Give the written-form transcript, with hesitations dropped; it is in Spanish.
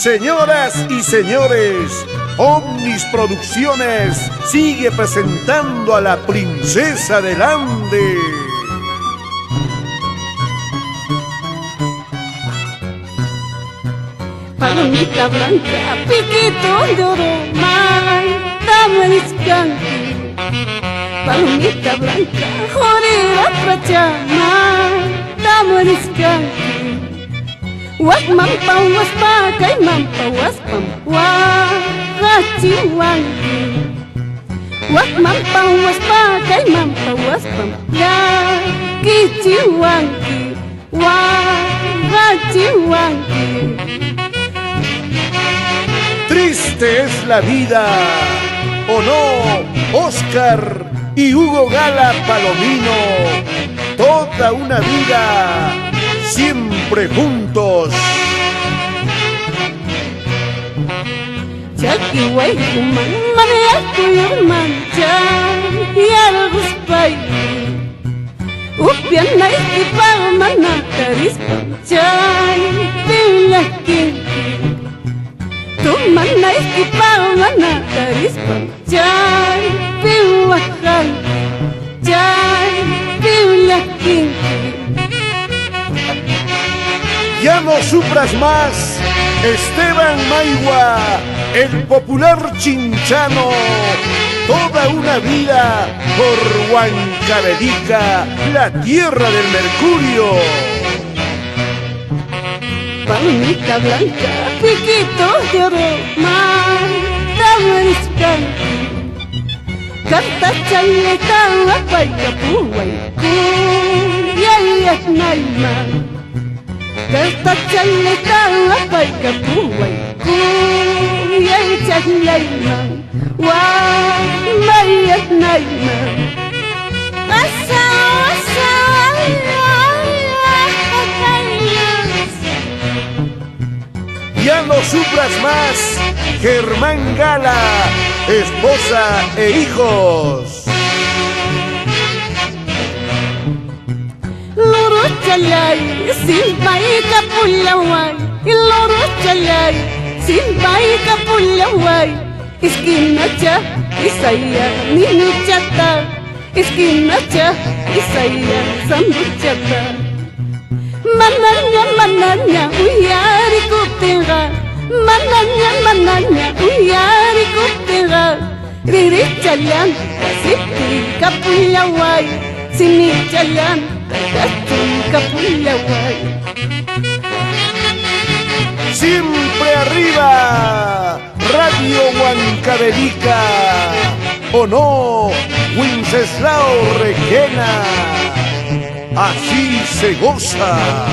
Señoras y señores, Omnis Producciones sigue presentando a la princesa del Ande. Palomita blanca, piquito de oro, dame discanqui. Palomita blanca, jorera prachama, dame discanqui. Wakmampa waspa, kaimampa waspam, wagachiwanki. Wakmampa waspa, kaimampa waspam, yakichiwanki, wagachiwanki. Triste es la vida, ¿o no? Oscar y Hugo Gala Palomino, toda una vida, siempre juntos. Chaki waykuman, manayakuyurman, yarguspay. Upianayki mana karispan, chay pillakinki. Tumanayki mana karispan, chay piwakanki, chay pillakinki. Ya no sufras más, Esteban Maigua, el popular chinchano, toda una vida por Huancavelica, la tierra del mercurio. Palomita blanca, piquito de oro, dame discanqui. Canta chaleta, apaica puway, kuyayas naiman. Canta chaleta, apaica puway, kuyayas naiman. Wamayas naiman. Asa, asa, Ya no sufras más, Germán Gala, esposa e hijos. Loro chalay, simpay kapulaway. Loro chalay, simpay kapulaway. Esquina cha, isaya, nini chata. Esquina cha, isaya, sambuchata. Mananya, uyari kutera. Mananya, uyari kutera. Riri chalan, siti kapulaway. Sini chalan, tagatu kapulaway. Siempre arriba, Radio Huancavelica, ¿o no? Wenceslao Requena, así se goza.